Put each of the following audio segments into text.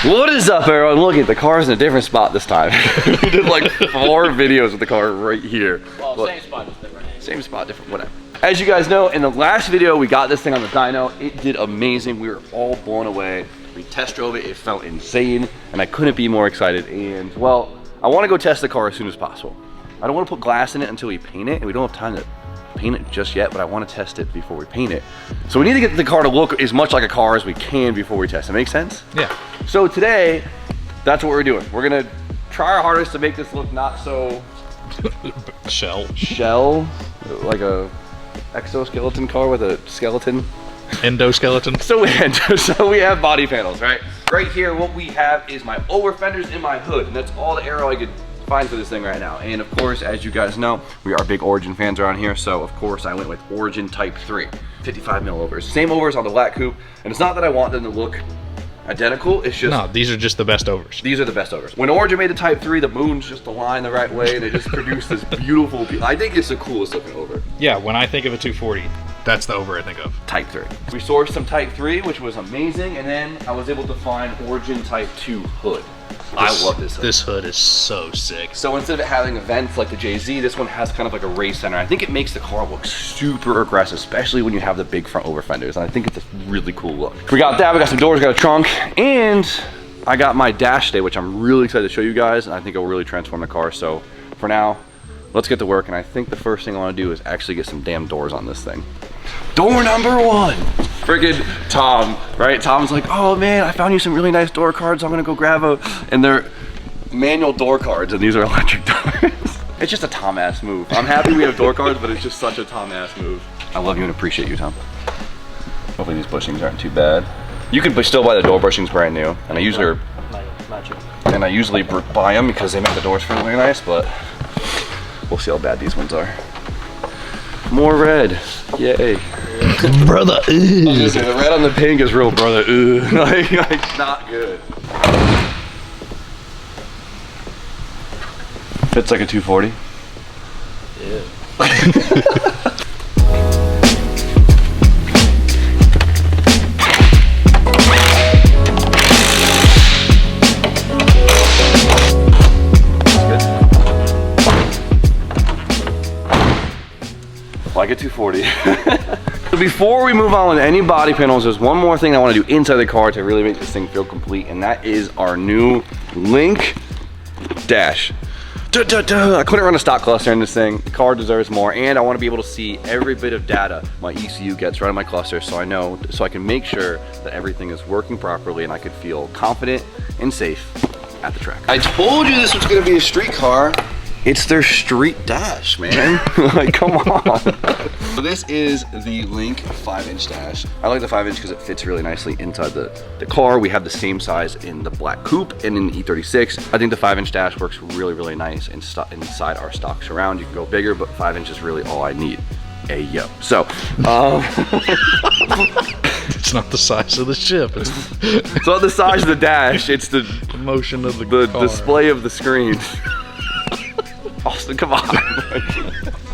What is up, everyone? Look at the car's in a different spot this time. We did like 4 videos with the car right here. Well, Look, same spot, just different. same spot, different, whatever. As you guys know, in the last video, we got this thing on the dyno. It did amazing. We were all blown away. We test drove it. It felt insane, and I couldn't be more excited. And well, I want to go test the car as soon as possible. I don't want to put glass in it until we paint it, and we don't have time to paint it just yet, but I want to test it before we paint it. So we need to get the car to look as much like a car as we can before we test it. Make sense? Yeah. So today, that's what we're doing. We're gonna try our hardest to make this look not so Shell. like a exoskeleton car with a skeleton. Endoskeleton. So we have body panels, right? Right here, what we have is my over fenders and my hood, and that's all the AERO I could find for this thing right now. And of course, as you guys know, we are big Origin fans around here, so of course I went with Origin Type 3, 55 mil overs. Same overs on the black coupe, and it's not that I want them to look identical, it's just... No, these are just the best overs. These are the best overs. When Origin made the Type 3, the moon's just aligned the right way, and they just produced this beautiful... I think it's the coolest looking over. Yeah, when I think of a 240, that's the over I think of. Type 3. We sourced some Type 3, which was amazing, and then I was able to find Origin Type 2 hood. I love this hood. This hood is so sick. So instead of it having vents like the JZ, this one has kind of like a race center. I think it makes the car look super aggressive, especially when you have the big front over fenders. And I think it's a really cool look. We got that, we got some doors, we got a trunk, and I got my dash today, which I'm really excited to show you guys, and I think it will really transform the car. So for now, let's get to work, and I think the first thing I want to do is actually get some damn doors on this thing. Door number 1. Friggin' Tom, right? Tom's like, oh man, I found you some really nice door cards. I'm gonna go grab a, and they're manual door cards, and these are electric doors. It's just a Tom-ass move. I'm happy we have door cards, but it's just such a Tom-ass move. I love you and appreciate you, Tom. Hopefully these bushings aren't too bad. You can still buy the door bushings brand new, and I usually buy them because they make the doors feel really nice, but we'll see how bad these ones are. More red, yay. Brother, The red on the pink is real, brother. like not good. Fits like a 240. Yeah. Like a 240. So before we move on with any body panels, there's one more thing I want to do inside the car to really make this thing feel complete, and that is our new Link dash. I couldn't run a stock cluster in this thing. The car deserves more, and I want to be able to see every bit of data my ECU gets right on my cluster, so I can make sure that everything is working properly and I could feel confident and safe at the track. I told you this was going to be a street car. It's their street dash, man. Like, come on. So this is the Link 5-inch dash. I like the 5-inch because it fits really nicely inside the car. We have the same size in the black coupe and in the E36. I think the 5-inch dash works really, really nice inside our stock surround. You can go bigger, but 5 inches is really all I need. Ayo. So, it's not the size of the ship. It's not the size of the dash. It's the motion of the display of the screen. Austin, come on.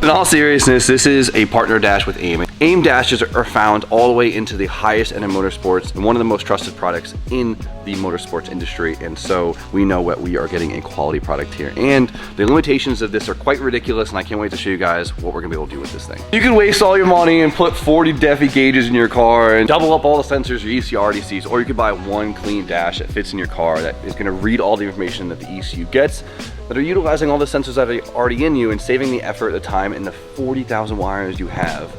In all seriousness, this is a partner dash with AIM. AIM dashes are found all the way into the highest end of motorsports and one of the most trusted products in the motorsports industry. And so we know what we are getting a quality product here. And the limitations of this are quite ridiculous, and I can't wait to show you guys what we're gonna be able to do with this thing. You can waste all your money and put 40 DEFI gauges in your car and double up all the sensors your ECU already sees, or you could buy one clean dash that fits in your car that is gonna read all the information that the ECU gets, that are utilizing all the sensors that are already in you and saving the effort, the time, and the 40,000 wires you have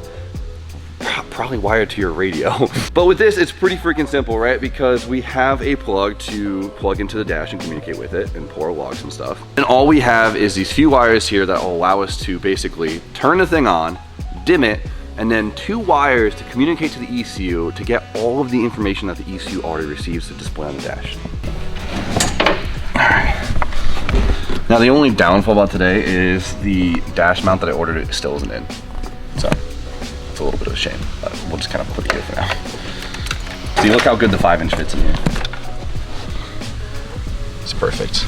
probably wired to your radio. But with this, it's pretty freaking simple, right? Because we have a plug to plug into the dash and communicate with it and pour logs and stuff. And all we have is these few wires here that will allow us to basically turn the thing on, dim it, and then 2 wires to communicate to the ECU to get all of the information that the ECU already receives to display on the dash. All right. Now the only downfall about today is the dash mount that I ordered it still isn't in. So it's a little bit of a shame, but we'll just kind of put it here for now. See, look how good the 5-inch fits in here. It's perfect.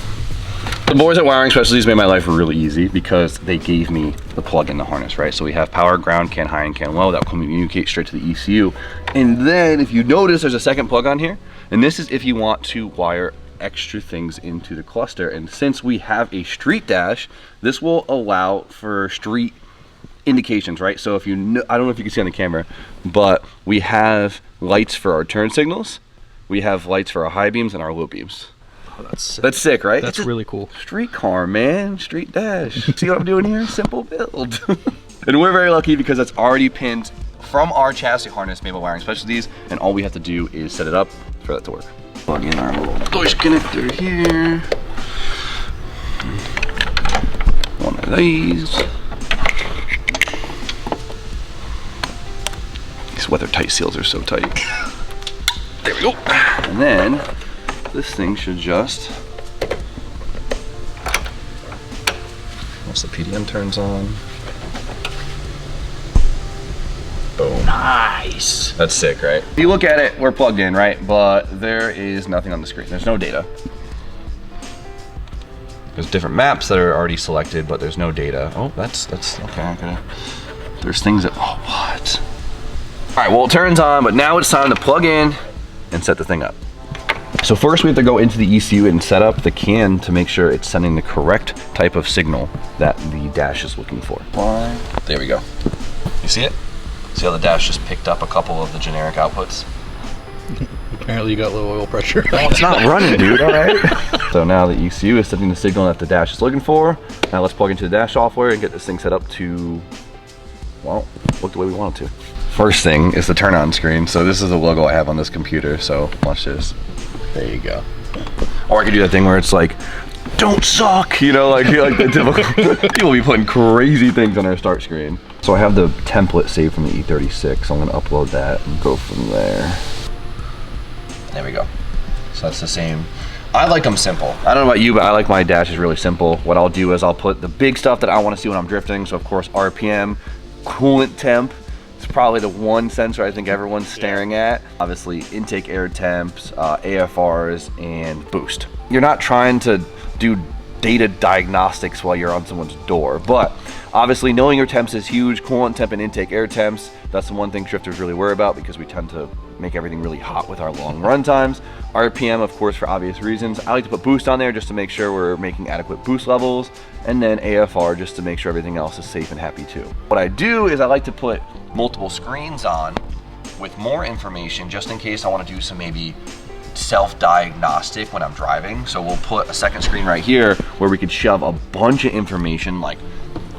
The boys at Wiring Specialties made my life really easy because they gave me the plug in the harness, right? So we have power, ground, can high, and can low. That will communicate straight to the ECU. And then if you notice, there's a second plug on here. And this is if you want to wire extra things into the cluster. And since we have a street dash, this will allow for street indications, right? So if you know, I don't know if you can see on the camera, but we have lights for our turn signals. We have lights for our high beams and our low beams. Oh, that's sick. That's sick, right? That's really cool. Street car, man. Street dash. See what I'm doing here? Simple build. And we're very lucky because it's already pinned from our chassis harness made by Wiring Specialties, and all we have to do is set it up for that to work. Plug in our little push connector here. One of these. These weather tight seals are so tight. There we go. And then this thing should just, once the PDM turns on, boom. Nice. That's sick, right? If you look at it, we're plugged in, right? But there is nothing on the screen. There's no data. There's different maps that are already selected, but there's no data. Oh, that's okay. There's things that, oh, what? All right, well, it turns on, but now it's time to plug in and set the thing up. So first we have to go into the ECU and set up the CAN to make sure it's sending the correct type of signal that the dash is looking for. There we go. You see it? See how the dash just picked up a couple of the generic outputs? Apparently you got low oil pressure. Oh, it's not running, dude, all right? So now the ECU is sending the signal that the dash is looking for. Now let's plug into the dash software and get this thing set up to, well, look the way we want it to. First thing is the turn on screen. So this is the logo I have on this computer, so watch this. There you go. Or I could do that thing where it's like, don't suck, you know, like the typical, people be putting crazy things on their start screen. So I have the template saved from the E36, so I'm gonna upload that and go from there. There we go. So that's the same. I like them simple. I don't know about you, but I like my dashes really simple. What I'll do is I'll put the big stuff that I wanna see when I'm drifting. So of course, RPM, coolant temp. It's probably the one sensor I think everyone's staring at. Obviously, intake air temps, AFRs, and boost. You're not trying to do data diagnostics while you're on someone's door, but obviously knowing your temps is huge. Coolant temp and intake air temps, that's the one thing drifters really worry about because we tend to make everything really hot with our long run times. RPM, of course, for obvious reasons. I like to put boost on there just to make sure we're making adequate boost levels, and then AFR just to make sure everything else is safe and happy too. What I do is I like to put multiple screens on with more information just in case I want to do some maybe self-diagnostic when I'm driving. So we'll put a second screen right here where we could shove a bunch of information like,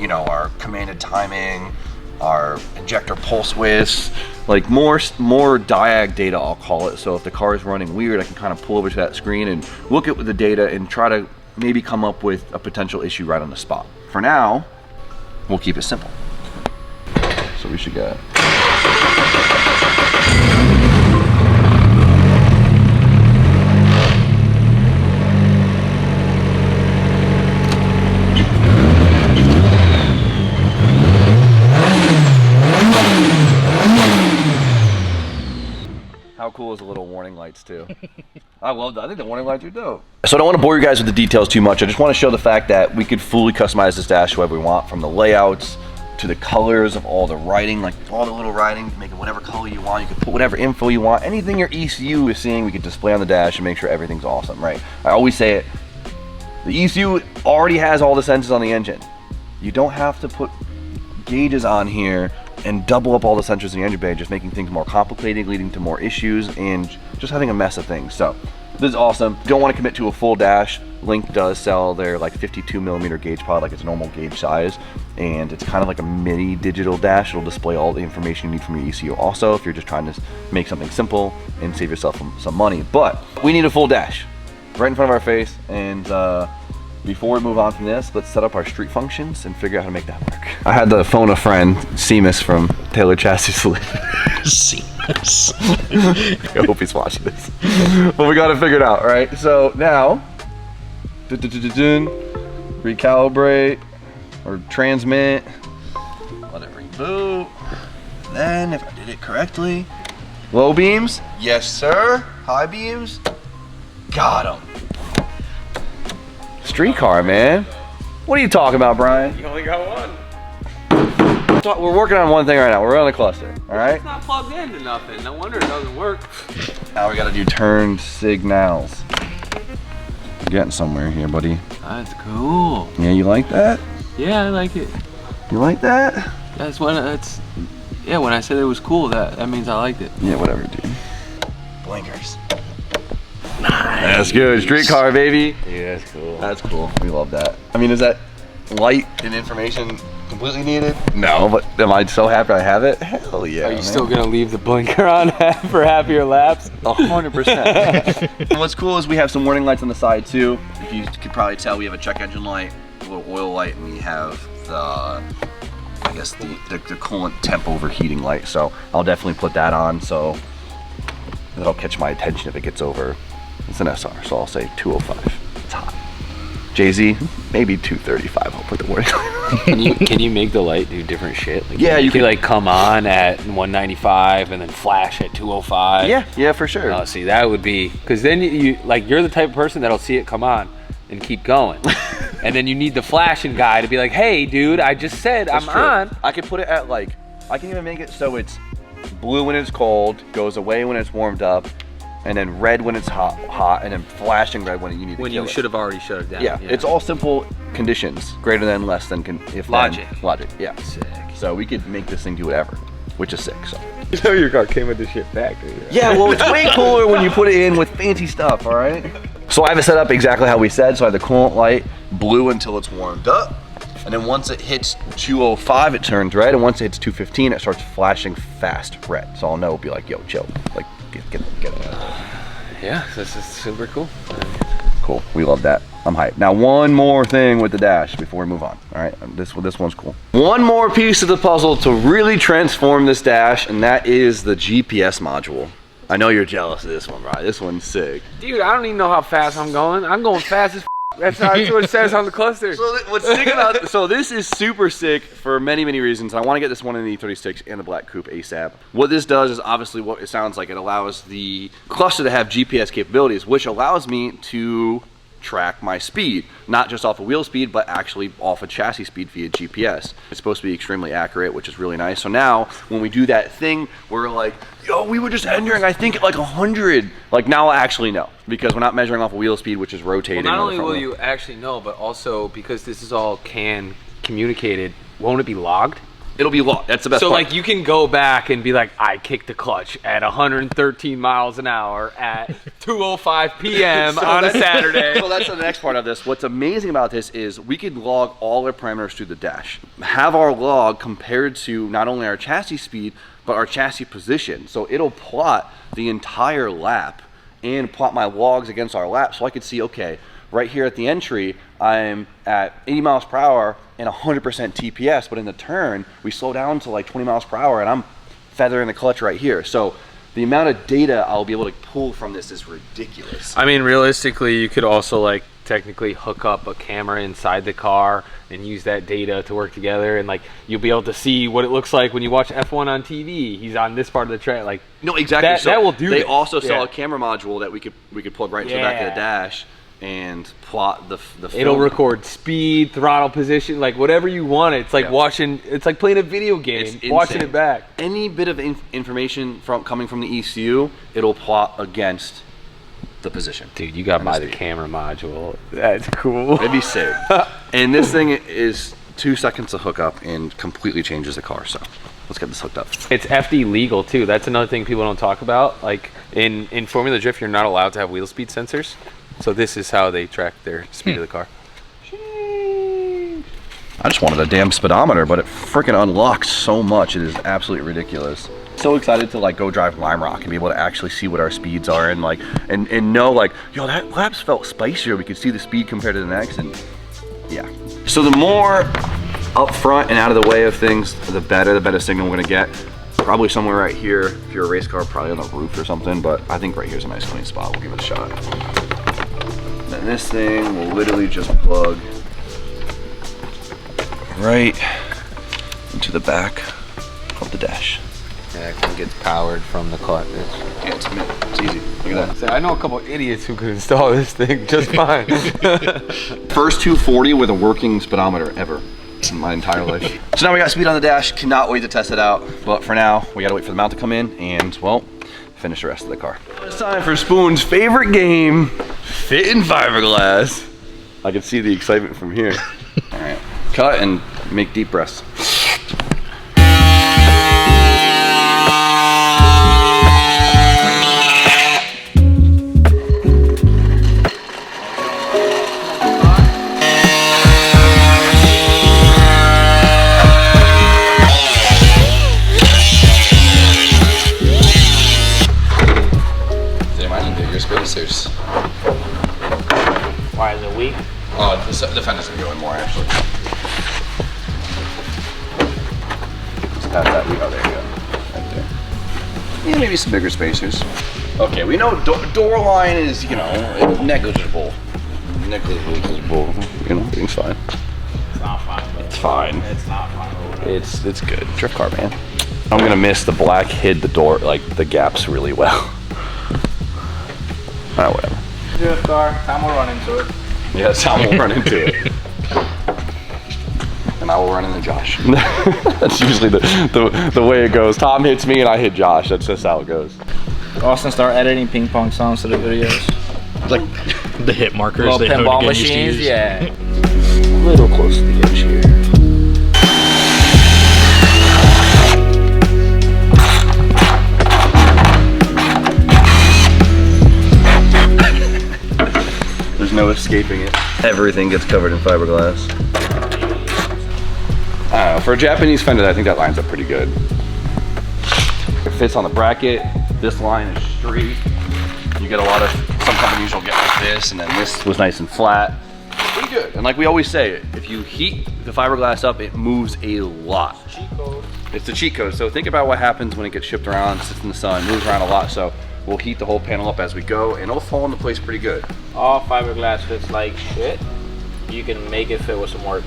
you know, our commanded timing, our injector pulse widths, like more diag data, I'll call it. So if the car is running weird, I can kind of pull over to that screen and look at the data and try to maybe come up with a potential issue right on the spot. For now, we'll keep it simple. So we should get How cool is the little warning lights too? I love that. I think the warning lights are dope. So I don't want to bore you guys with the details too much. I just want to show the fact that we could fully customize this dash however we want, from the layouts to the colors of all the writing, like all the little writing, make it whatever color you want. You can put whatever info you want. Anything your ECU is seeing, we can display on the dash and make sure everything's awesome, right? I always say it, the ECU already has all the sensors on the engine. You don't have to put gauges on here and double up all the sensors in the engine bay, just making things more complicated, leading to more issues and just having a mess of things. So this is awesome. Don't want to commit to a full dash. Link does sell their like 52mm gauge pod, like it's a normal gauge size, and it's kind of like a mini digital dash. It'll display all the information you need from your ECU also if you're just trying to make something simple and save yourself some money. But we need a full dash right in front of our face, and before we move on from this, let's set up our street functions and figure out how to make that work. I had to phone a friend, Seamus from Taylor Chassis Solutions. Seamus. I hope he's watching this. But we got to figure it out, right? So now, recalibrate or transmit. Let it reboot. And then, if I did it correctly, low beams, yes sir. High beams, got them. Street car, man. What are you talking about, Brian? You only got one. We're working on one thing right now. We're on the cluster, all right? It's not plugged into nothing. No wonder it doesn't work. Now we gotta do turn signals. We're getting somewhere here, buddy. That's cool. Yeah, you like that? Yeah, I like it. You like that? That's when yeah, when I said it was cool, that means I liked it. Yeah, whatever, dude. Blinkers. Nice. That's good. Street car, baby. Yeah, that's cool. That's cool. We love that. I mean, is that light and information completely needed? No, but am I so happy I have it? Hell yeah. Are you man. still gonna leave the blinker on for happier laps? 100%. And what's cool is we have some warning lights on the side too. If you could probably tell, we have a check engine light, a little oil light, and we have the, I guess the coolant temp overheating light. So I'll definitely put that on, so that'll catch my attention if it gets over. It's an SR, so I'll say 205. It's hot. Jay-Z, maybe 235. I'll put the warning light. Can you make the light do different shit? Like, Yeah, you could can- like come on at 195 and then flash at 205. Yeah, for sure. Oh, see, that would be, because then you like, you're the type of person that'll see it come on and keep going. And then you need the flashing guy to be like, hey dude, I just said That's I'm true. on. I could put it at like, I can even make it so it's blue when it's cold, goes away when it's warmed up, and then red when it's hot, and then flashing red when you need to When kill you it. should have already shut it down. Yeah, it's all simple conditions, greater than, less than, if Logic. Then, logic, yeah. Sick. So we could make this thing do whatever, which is sick, so. You know your car came with this shit factory, right? Yeah, well, it's way cooler when you put it in with fancy stuff, all right? So I have it set up exactly how we said. So I have the coolant light blue until it's warmed up. And then once it hits 205, it turns red. And once it hits 215, it starts flashing fast red. So I'll know, it'll be like, yo, chill. Like, get it. Yeah, this is super cool. Cool, we love that. I'm hyped. Now, one more thing with the dash before we move on. All right, this one's cool. One more piece of the puzzle to really transform this dash, and that is the GPS module. I know you're jealous of this one, right? This one's sick. Dude, I don't even know how fast I'm going. I'm going fast as that's what it says on the cluster. So what's sick about so this is super sick for many reasons. I want to get this one in the E36 and the Black Coupe ASAP. What this does is obviously what it sounds like. It allows the cluster to have GPS capabilities, which allows me to track my speed, not just off of wheel speed, but actually off of chassis speed via GPS. It's supposed to be extremely accurate, which is really nice. So now when we do that thing, we're like, yo, we were just entering, I think, at like 100. Like now I actually know, because we're not measuring off of wheel speed, which is rotating. Well, not on the only front will wheel. you actually know, but also because this is all CAN communicated, won't it be logged? It'll be locked. That's the best So part. like you can go back and be like, I kicked the clutch at 113 miles an hour at 2:05 p.m. on a Saturday. So that's the next part of this. What's amazing about this is we could log all our parameters through the dash. Have our log compared to not only our chassis speed, but our chassis position. So it'll plot the entire lap and plot my logs against our lap, so I could see, okay, right here at the entry, I'm at 80 miles per hour and 100% TPS, but in the turn, we slow down to like 20 miles per hour and I'm feathering the clutch right here. So the amount of data I'll be able to pull from this is ridiculous. I mean, realistically, you could also like technically hook up a camera inside the car and use that data to work together, and like you'll be able to see what it looks like when you watch F1 on TV. He's on this part of the track, like No, exactly. that, So that will do. They this. also sell Yeah. a camera module that we could plug right into the back of the dash and plot the film. It'll record speed, throttle position, like whatever you want. It's like watching. It's like playing a video game, It's watching insane. it back. Any bit of information coming from the ECU, it'll plot against the position. Dude, you got to buy the camera module. That's cool. It'd be sick. And this thing is 2 seconds to hook up and completely changes the car. So let's get this hooked up. It's FD legal too. That's another thing people don't talk about. Like in Formula Drift, you're not allowed to have wheel speed sensors. So this is how they track their speed of the car. I just wanted a damn speedometer, but it freaking unlocks so much. It is absolutely ridiculous. So excited to like go drive Lime Rock and be able to actually see what our speeds are and like and know like, yo, that laps felt spicier. We could see the speed compared to the next, and yeah. So the more up front and out of the way of things, the better signal we're gonna get. Probably somewhere right here. If you're a race car, probably on the roof or something, but I think right here's a nice clean spot. We'll give it a shot. Then this thing will literally just plug right into the back of the dash. Yeah, it gets powered from the clutch. Yeah, it's easy. Look at that. So I know a couple idiots who could install this thing just fine. First 240 with a working speedometer ever in my entire life. So now we got speed on the dash. Cannot wait to test it out. But for now, we gotta wait for the mount to come in and, well, finish the rest of the car. It's time for Spoon's favorite game, fit in fiberglass. I can see the excitement from here. All right, cut and make deep breaths. Spacers. Why is it weak? Oh, the fenders are going more actually. Just past that. Oh, there you go. Right there. Yeah, maybe some bigger spacers. Okay, we know door line is, you know, negligible. Negligible. You know, everything's fine. It's not fine. But It's fine. It's not fine. It's good. Drift car, man. I'm gonna miss the black hid the door, like the gaps really well. Ah, whatever. Drift car. Tom will run into it. Yeah, Tom will run into it. And I will run into Josh. That's usually the way it goes. Tom hits me and I hit Josh. That's just how it goes. Austin, start editing ping pong sounds to the videos. Like the hit markers. Little they pinball Hoonigan used to machines, use. yeah. A little close to the edge here. There's no escaping it. Everything gets covered in fiberglass. I don't know, for a Japanese fender, I think that lines up pretty good. It fits on the bracket. This line is straight. You get a lot of, some companies will get like this, and then this was nice and flat. Pretty good. And like we always say, if you heat the fiberglass up, it moves a lot. Cheat code. It's the cheat code. So think about what happens when it gets shipped around, sits in the sun, moves around a lot. So we'll heat the whole panel up as we go, and it'll fall into place pretty good. All fiberglass fits like shit. You can make it fit with some work.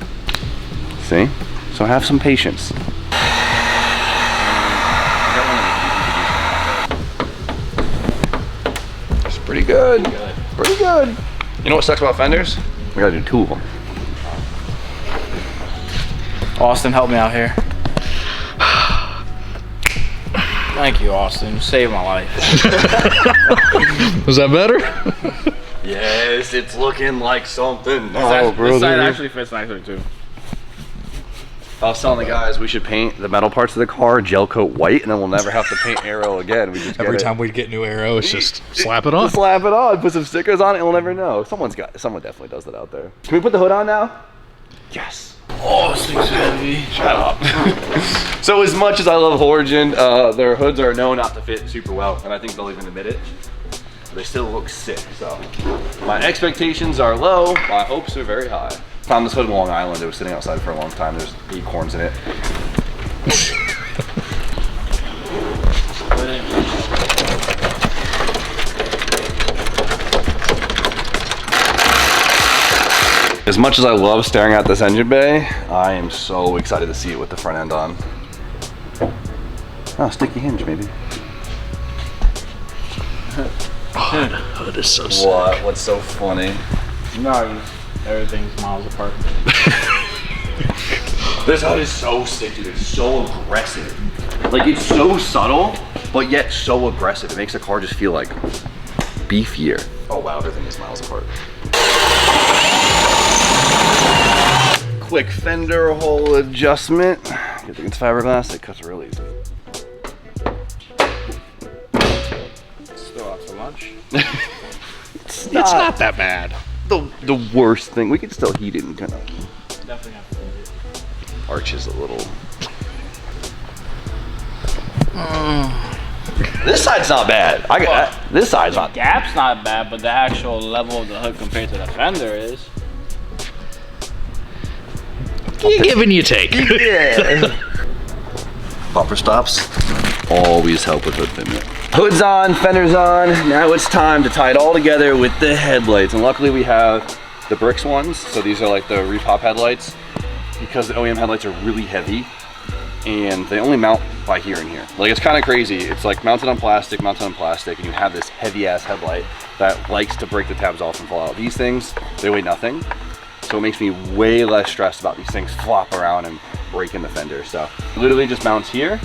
See? So have some patience. It's pretty good. Pretty good. You know what sucks about fenders? We gotta do two of them. Austin, help me out here. Thank you, Austin. You saved my life. Was that better? Yes, it's looking like something. This side actually fits nicer too. I was telling the guys we should paint the metal parts of the car gel coat white, and then we'll never have to paint AERO again. We just Every time we get new AERO, it's just slap it on. Just slap it on, put some stickers on it, and we'll never know. Someone definitely does that out there. Can we put the hood on now? Yes. Oh, this thing's heavy. Shut up. So as much as I love Origin, their hoods are known not to fit super well, and I think they'll even admit it. They still look sick, so my expectations are low, my hopes are very high. Found this hood in Long Island. It was sitting outside for a long time. There's acorns in it. As much as I love staring at this engine bay, I am so excited to see it with the front end on. Oh, sticky hinge maybe. Oh, the hood is so sick. What? What's so funny? No, everything's miles apart. This hood is so sick, dude. It's so aggressive. Like, it's so subtle, but yet so aggressive. It makes the car just feel like beefier. Oh wow, everything is miles apart. Quick fender hole adjustment. Good thing it's fiberglass, it cuts real easy. Still out to lunch. It's It's not that bad. the worst thing. We can still heat it and kind of Definitely have to do it. arches a little. This side's not bad. This side's not. Gap's not bad, but the actual level of the hood compared to the fender is. You give and you take. Yeah. Bumper stops always help with hood fitment. Hood's on, fender's on. Now it's time to tie it all together with the headlights. And luckily we have the Bricks ones. So these are like the repop headlights because the OEM headlights are really heavy and they only mount by here and here. Like, it's kind of crazy. It's like mounted on plastic, and you have this heavy ass headlight that likes to break the tabs off and fall out. These things, they weigh nothing. So it makes me way less stressed about these things flop around and breaking the fender. So literally just mounts here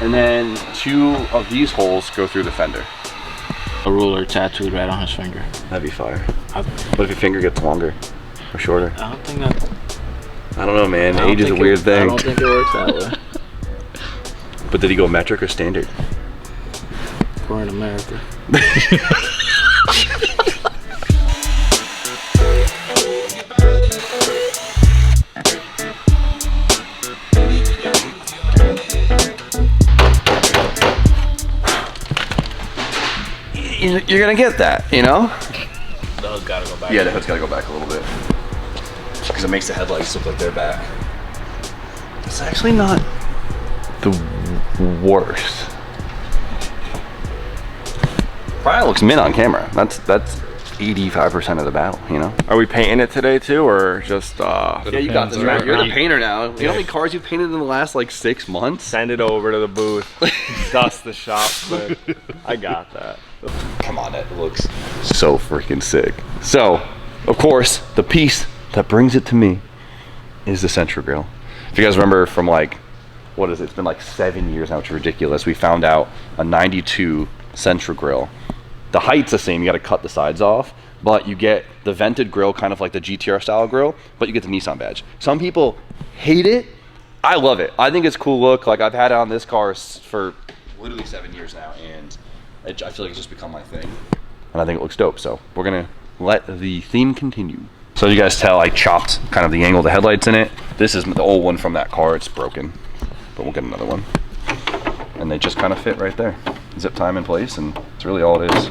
And then 2 of these holes go through the fender. A ruler tattooed right on his finger. That'd be fire. What if your finger gets longer or shorter? I don't think that. I don't know, man. Age is a weird thing. I don't think it works that way. But did he go metric or standard? We're in America. You're gonna get that, you know? The hood gotta go back. Yeah, the hood's gotta go back a little bit. Because it makes the headlights look like they're back. It's actually not the worst. Probably looks mint on camera. That's 85% of the battle, you know? Are we painting it today too, or just Yeah, you got this, right? You're the painter now. You know how many cars you've painted in the last like 6 months? send it over to the booth, dust the shop? But I got that. Come on, that looks so freaking sick. So, of course, the piece that brings it to me is the Central Grill. If you guys remember from like, what is it? It's been like 7 years now, which is ridiculous. We found out a 92 Central Grill. The height's the same, you gotta cut the sides off, but you get the vented grill, kind of like the GTR style grill, but you get the Nissan badge. Some people hate it. I love it. I think it's a cool look. Like, I've had it on this car for literally 7 years now, and I feel like it's just become my thing. And I think it looks dope, so we're gonna let the theme continue. So you guys tell I chopped kind of the angle of the headlights in it. This is the old one from that car, it's broken, but we'll get another one. And they just kind of fit right there. Zip tie in place, and it's really all it is.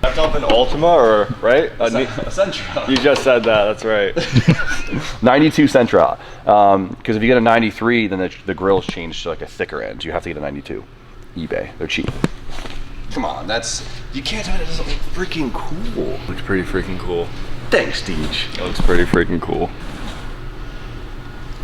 That's up in Ultima, or right? A Sentra. You just said that. That's right. 92 Sentra. Because if you get a 93, then the grill's changed to like a thicker end. You have to get a 92. eBay, they're cheap. Come on, you can't tell me that doesn't look freaking cool. Looks pretty freaking cool. Thanks, Deej. It looks pretty freaking cool.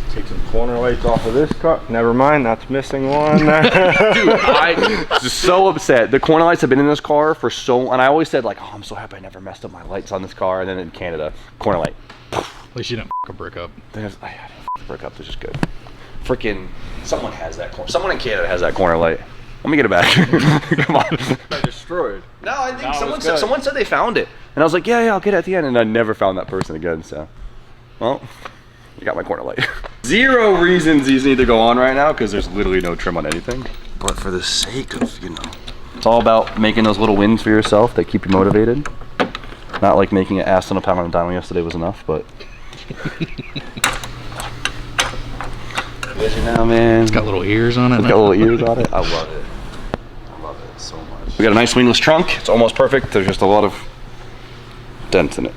Take some corner lights off of this car. Never mind, that's missing one. Dude, I was so upset. The corner lights have been in this car for and I always said like, oh, I'm so happy I never messed up my lights on this car. And then in Canada, corner light. At least you didn't a brick up. I didn't brick up, this is good. Freaking, someone has that corner. Someone in Canada has that corner light. Let me get it back. Come on. I destroyed. No, I think someone said they found it. And I was like, yeah, I'll get it at the end. And I never found that person again, so. Well, you got my corner light. 0 reasons these need to go on right now, because there's literally no trim on anything. But for the sake of, it's all about making those little wins for yourself that keep you motivated. Not like making an ass on a pound on a diamond yesterday was enough, but. Now, man. It's got little ears on it. It's got little ears on it. I love it. I love it so much. We got a nice wingless trunk. It's almost perfect. There's just a lot of dents in it.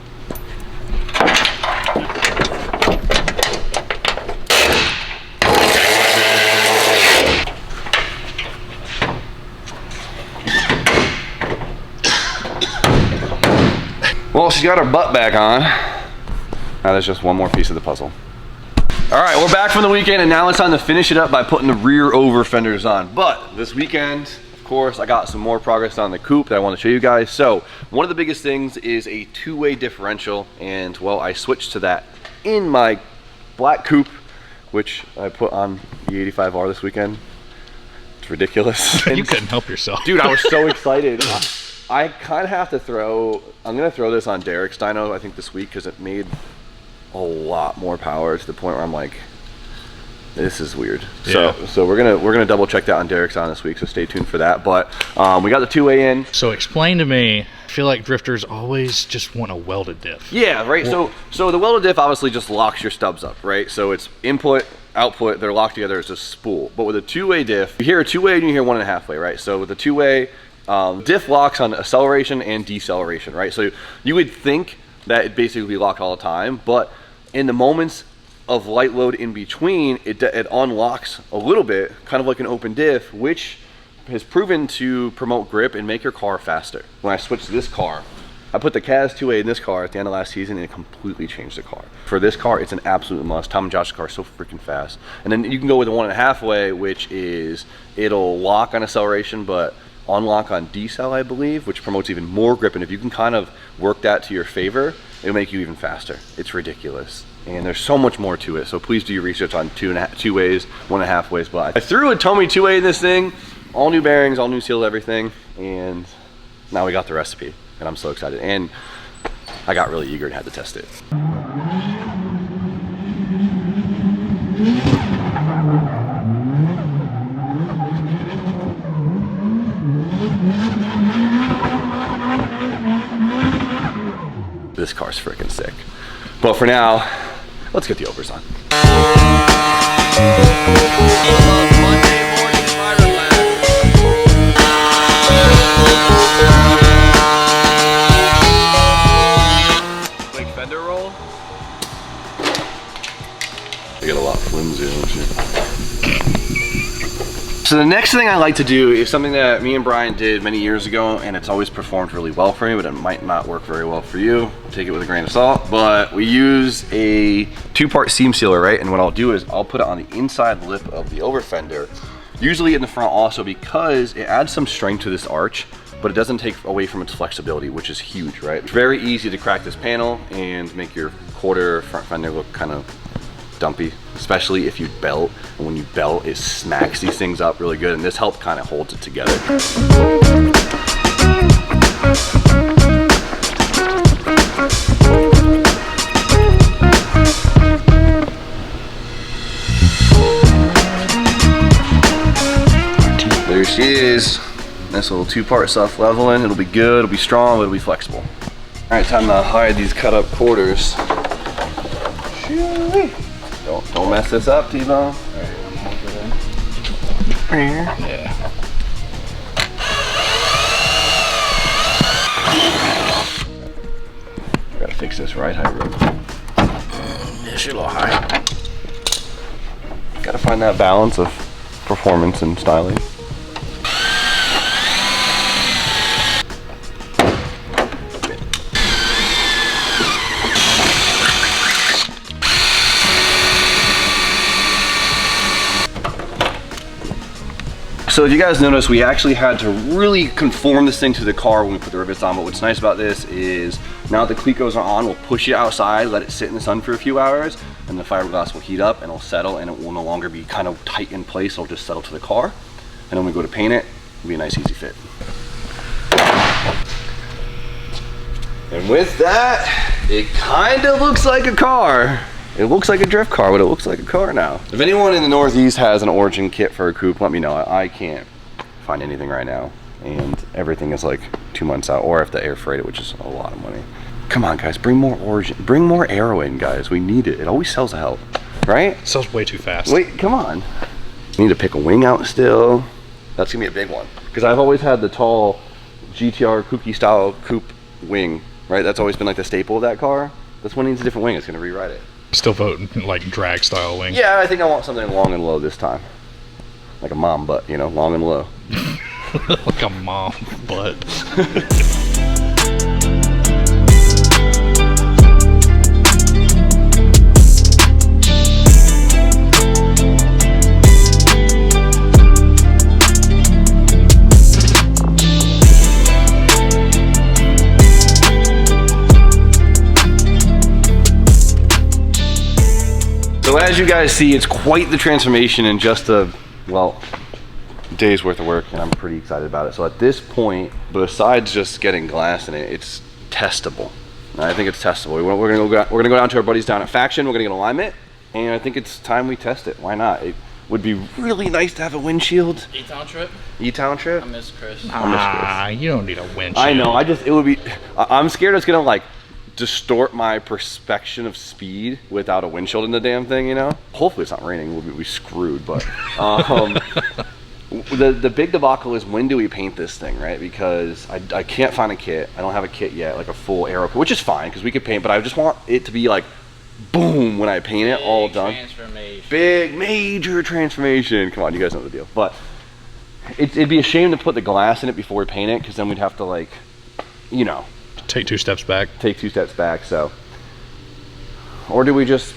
Well, she's got her butt back on. Now there's just one more piece of the puzzle. All right, we're back from the weekend, and now it's time to finish it up by putting the rear over fenders on. But this weekend, of course, I got some more progress on the coupe that I want to show you guys. So one of the biggest things is a 2-way differential, and well, I switched to that in my black coupe, which I put on the 85R this weekend. It's ridiculous. You couldn't help yourself. Dude, I was so excited. I kind of have to I'm going to throw this on Derek's dyno, I think, this week, because it made a lot more power to the point where I'm like, this is weird. Yeah. So we're gonna double check that on Derek's on this week, so stay tuned for that. But we got the 2-way in. So explain to me, I feel like drifters always just want a welded diff. Yeah, right. So the welded diff obviously just locks your stubs up, right? So it's input, output, they're locked together as a spool. But with a 2-way diff, you hear a 2-way and you hear 1.5-way, right? So with a 2-way, diff locks on acceleration and deceleration, right? So you would think that it basically be locked all the time, but in the moments of light load in between, it unlocks a little bit, kind of like an open diff, which has proven to promote grip and make your car faster. When I switched to this car, I put the CAS 2A in this car at the end of last season, and it completely changed the car. For this car, it's an absolute must. Tom and Josh's car is so freaking fast. And then you can go with the 1.5-way, which is, it'll lock on acceleration, but unlock on decel, I believe, which promotes even more grip. And if you can kind of work that to your favor, it'll make you even faster. It's ridiculous. and there's so much more to it. So please do your research on two ways, 1.5 ways. But I threw a Tomy 2-way in this thing, all new bearings, all new seals, everything, and now we got the recipe, and I'm so excited. And I got really eager and had to test it. This car's freaking sick. But for now, let's get the overs on. Quick fender roll. You get a lot flimsy, don't you? So the next thing I like to do is something that me and Brian did many years ago, and it's always performed really well for me, but it might not work very well for you. Take it with a grain of salt. But we use a 2-part seam sealer, right? And what I'll do is I'll put it on the inside lip of the over fender, usually in the front also, because it adds some strength to this arch, but it doesn't take away from its flexibility, which is huge, right? It's very easy to crack this panel and make your quarter front fender look kind of dumpy, especially if you belt. And when you belt, it smacks these things up really good, and this help kind of holds it together. There she is. Nice little 2-part self-leveling. It'll be good, it'll be strong, it'll be flexible. All right, time to hide these cut up quarters. Don't mess this up, T-Bone. Yeah. Gotta fix this right high rope. Yeah, she's a little high. Gotta find that balance of performance and styling. So if you guys notice, we actually had to really conform this thing to the car when we put the rivets on, but what's nice about this is now that the clecos are on, we'll push it outside, let it sit in the sun for a few hours, and the fiberglass will heat up and it'll settle, and it will no longer be kind of tight in place. It'll just settle to the car, and then when we go to paint it, it'll be a nice easy fit. And with that, it kind of looks like a car. It looks like a drift car, but it looks like a car now. If anyone in the Northeast has an origin kit for a coupe, let me know. I can't find anything right now, and everything is like 2 months out, or I have to air freight it, which is a lot of money. Come on, guys, bring more origin, bring more AERO in, guys. We need it. It always sells out, right? It sells way too fast. Wait, come on. We need to pick a wing out still. That's gonna be a big one, because I've always had the tall GTR Kooky style coupe wing, right? That's always been like the staple of that car. This one needs a different wing. It's gonna rewrite it. Still voting like drag style wing. Yeah, I think I want something long and low this time. Like a mom butt, you know, long and low. Like a mom butt. So as you guys see, it's quite the transformation in just a, well, day's worth of work, and I'm pretty excited about it. So at this point, besides just getting glass in it, it's testable. And I think it's testable. We're gonna go down to our buddies down at Faction. We're gonna get alignment, and I think it's time we test it. Why not? It would be really nice to have a windshield. E-Town trip? E-Town trip? I miss Chris. You don't need a windshield. I know. It would be. I'm scared it's gonna like distort my perception of speed without a windshield in the damn thing, you know? Hopefully it's not raining, we'll be screwed, but the big debacle is, when do we paint this thing, right? Because I can't find a kit. I don't have a kit yet, like a full AERO kit, which is fine because we could paint, but I just want it to be like boom when I paint it, all done. Big major transformation. Come on, you guys know the deal. But it'd be a shame to put the glass in it before we paint it, because then we'd have to, like, you know, take 2 steps back. So, or do we just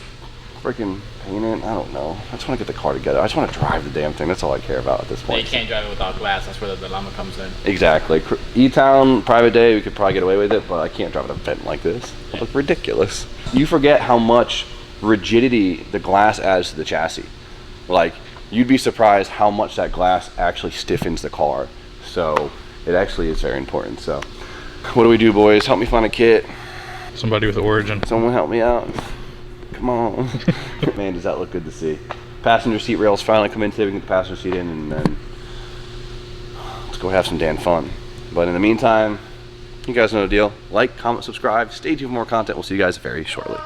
freaking paint it? I don't know. I just want to get the car together. I just want to drive the damn thing. That's all I care about at this point. You can't drive it without glass. That's where the dilemma comes in. Exactly. E-Town, private day, we could probably get away with it, but I can't drive an event like this. It looks ridiculous. You forget how much rigidity the glass adds to the chassis. Like, you'd be surprised how much that glass actually stiffens the car. So it actually is very important. So what do we do, boys? Help me find a kit. Somebody with Origin. Someone help me out. Come on. Man, does that look good to see. Passenger seat rails finally come in today. We can get the passenger seat in, and then let's go have some damn fun. But in the meantime, you guys know the deal. Like, comment, subscribe. Stay tuned for more content. We'll see you guys very shortly.